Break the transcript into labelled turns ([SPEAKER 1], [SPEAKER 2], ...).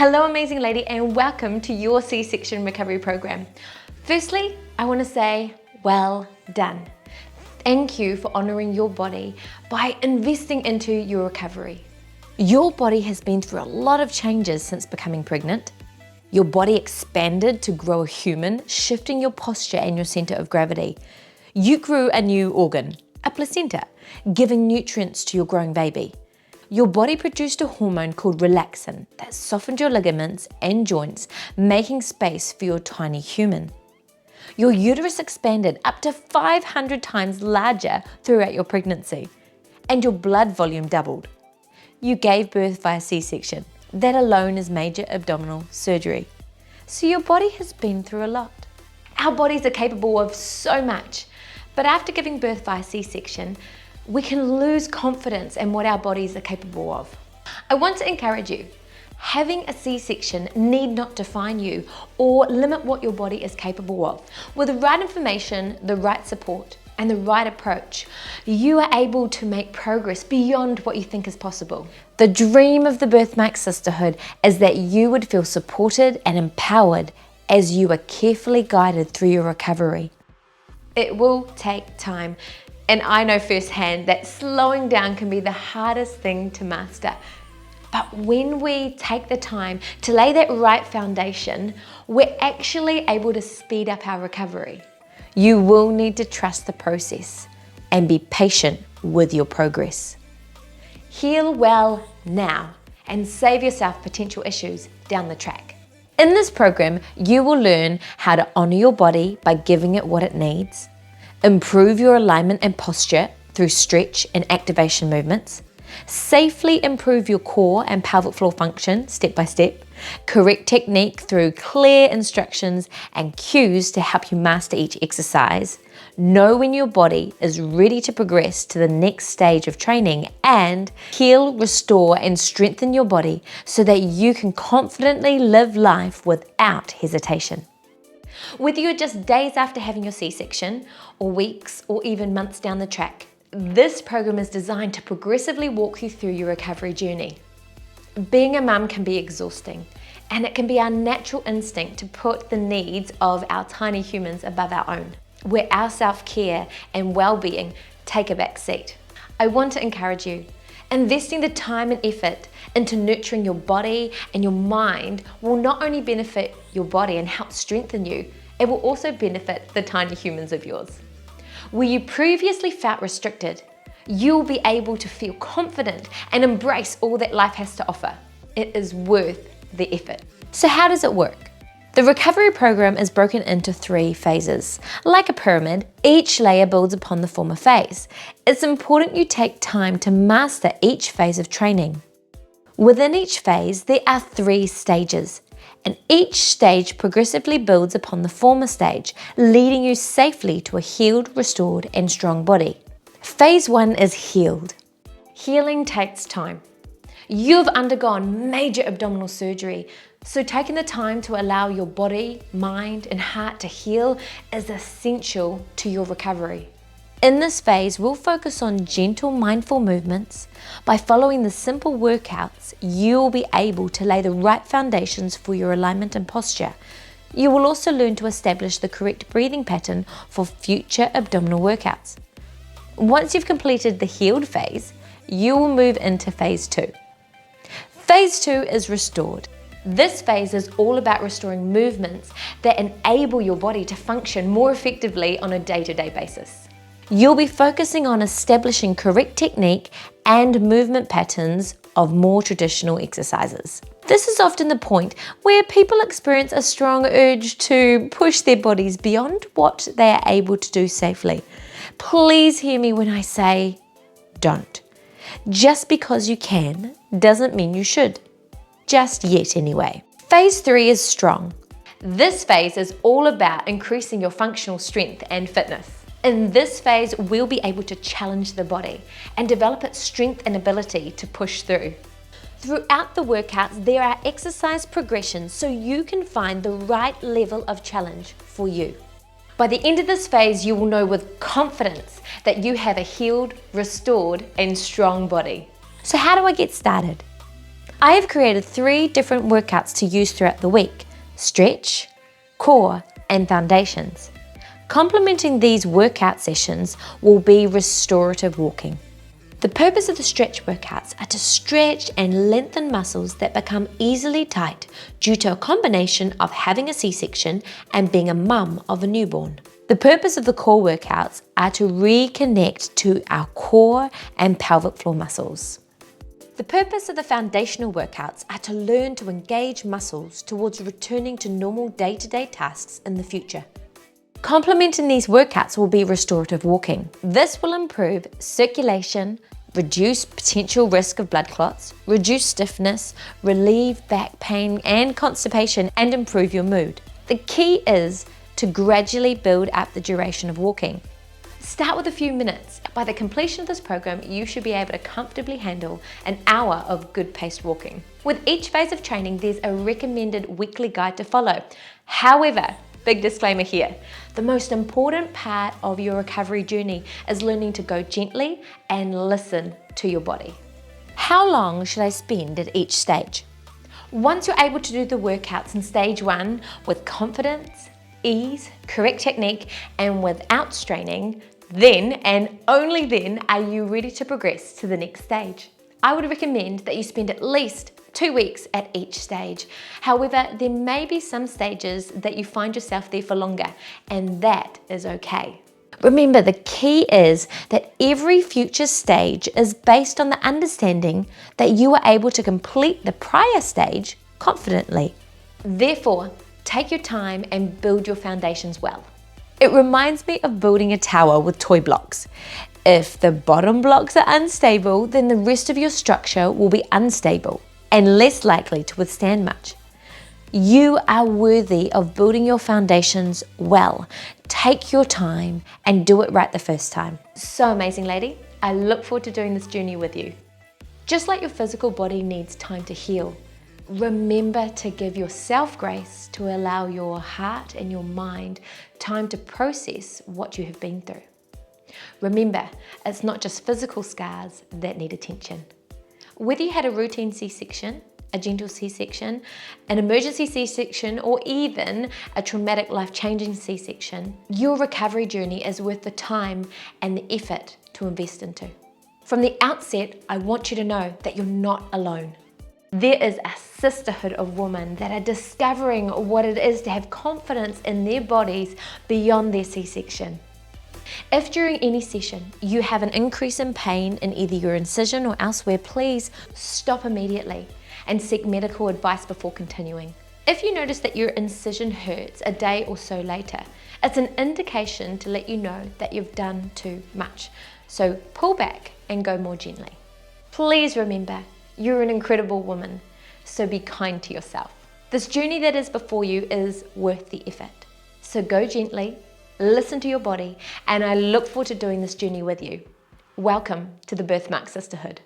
[SPEAKER 1] Hello amazing lady and welcome to your C-section recovery program. Firstly, I want to say well done. Thank you for honoring your body by investing into your recovery. Your body has been through a lot of changes since becoming pregnant. Your body expanded to grow a human, shifting your posture and your center of gravity. You grew a new organ, a placenta, giving nutrients to your growing baby. Your body produced a hormone called relaxin that softened your ligaments and joints, making space for your tiny human. Your uterus expanded up to 500 times larger throughout your pregnancy, and your blood volume doubled. You gave birth via C-section. That alone is major abdominal surgery. So your body has been through a lot. Our bodies are capable of so much, but after giving birth via C-section, we can lose confidence in what our bodies are capable of. I want to encourage you. Having a C-section need not define you or limit what your body is capable of. With the right information, the right support, and the right approach, you are able to make progress beyond what you think is possible. The dream of the Birthmark Sisterhood is that you would feel supported and empowered as you are carefully guided through your recovery. It will take time, and I know firsthand that slowing down can be the hardest thing to master. But when we take the time to lay that right foundation, we're actually able to speed up our recovery. You will need to trust the process and be patient with your progress. Heal well now and save yourself potential issues down the track. In this program, you will learn how to honor your body by giving it what it needs, improve your alignment and posture through stretch and activation movements, safely improve your core and pelvic floor function step by step, correct technique through clear instructions and cues to help you master each exercise, know when your body is ready to progress to the next stage of training, and heal, restore and strengthen your body so that you can confidently live life without hesitation. Whether you're just days after having your C-section, or weeks, or even months down the track, this program is designed to progressively walk you through your recovery journey. Being a mum can be exhausting, and it can be our natural instinct to put the needs of our tiny humans above our own, where our self-care and well-being take a back seat. I want to encourage you. Investing the time and effort into nurturing your body and your mind will not only benefit your body and help strengthen you, it will also benefit the tiny humans of yours. Where you previously felt restricted, you'll be able to feel confident and embrace all that life has to offer. It is worth the effort. So how does it work? The recovery program is broken into 3 phases. Like a pyramid, each layer builds upon the former phase. It's important you take time to master each phase of training. Within each phase, there are 3 stages, and each stage progressively builds upon the former stage, leading you safely to a healed, restored, and strong body. Phase 1 is healed. Healing takes time. You've undergone major abdominal surgery, so taking the time to allow your body, mind, and heart to heal is essential to your recovery. In this phase, we'll focus on gentle, mindful movements. By following the simple workouts, you'll be able to lay the right foundations for your alignment and posture. You will also learn to establish the correct breathing pattern for future abdominal workouts. Once you've completed the healed phase, you will move into phase 2. Phase 2 is restored. This phase is all about restoring movements that enable your body to function more effectively on a day-to-day basis. You'll be focusing on establishing correct technique and movement patterns of more traditional exercises. This is often the point where people experience a strong urge to push their bodies beyond what they are able to do safely. Please hear me when I say, don't. Just because you can doesn't mean you should. Just yet anyway. Phase 3 is strong. This phase is all about increasing your functional strength and fitness. In this phase, we'll be able to challenge the body and develop its strength and ability to push through. Throughout the workouts, there are exercise progressions so you can find the right level of challenge for you. By the end of this phase, you will know with confidence that you have a healed, restored, and strong body. So how do I get started? I have created 3 different workouts to use throughout the week: stretch, core, and foundations. Complementing these workout sessions will be restorative walking. The purpose of the stretch workouts are to stretch and lengthen muscles that become easily tight due to a combination of having a C-section and being a mum of a newborn. The purpose of the core workouts are to reconnect to our core and pelvic floor muscles. The purpose of the foundational workouts are to learn to engage muscles towards returning to normal day-to-day tasks in the future. Complementing these workouts will be restorative walking. This will improve circulation, reduce potential risk of blood clots, reduce stiffness, relieve back pain and constipation, and improve your mood. The key is to gradually build up the duration of walking. Start with a few minutes. By the completion of this program, you should be able to comfortably handle an hour of good paced walking. With each phase of training, there's a recommended weekly guide to follow. However, big disclaimer here, the most important part of your recovery journey is learning to go gently and listen to your body. How long should I spend at each stage? Once you're able to do the workouts in stage 1 with confidence, ease, correct technique, and without straining, then and only then are you ready to progress to the next stage. I would recommend that you spend at least 2 weeks at each stage. However, there may be some stages that you find yourself there for longer, and that is okay. Remember, the key is that every future stage is based on the understanding that you are able to complete the prior stage confidently. Therefore, take your time and build your foundations well. It reminds me of building a tower with toy blocks. If the bottom blocks are unstable, then the rest of your structure will be unstable and less likely to withstand much. You are worthy of building your foundations well. Take your time and do it right the first time. So amazing, lady. I look forward to doing this journey with you. Just like your physical body needs time to heal, remember to give yourself grace to allow your heart and your mind time to process what you have been through. Remember, it's not just physical scars that need attention. Whether you had a routine C-section, a gentle C-section, an emergency C-section, or even a traumatic life-changing C-section, your recovery journey is worth the time and the effort to invest into. From the outset, I want you to know that you're not alone. There is a sisterhood of women that are discovering what it is to have confidence in their bodies beyond their C-section. If during any session you have an increase in pain in either your incision or elsewhere, please stop immediately and seek medical advice before continuing. If you notice that your incision hurts a day or so later, it's an indication to let you know that you've done too much. So pull back and go more gently. Please remember, you're an incredible woman, so be kind to yourself. This journey that is before you is worth the effort. So go gently, listen to your body, and I look forward to doing this journey with you. Welcome to the Birthmark Sisterhood.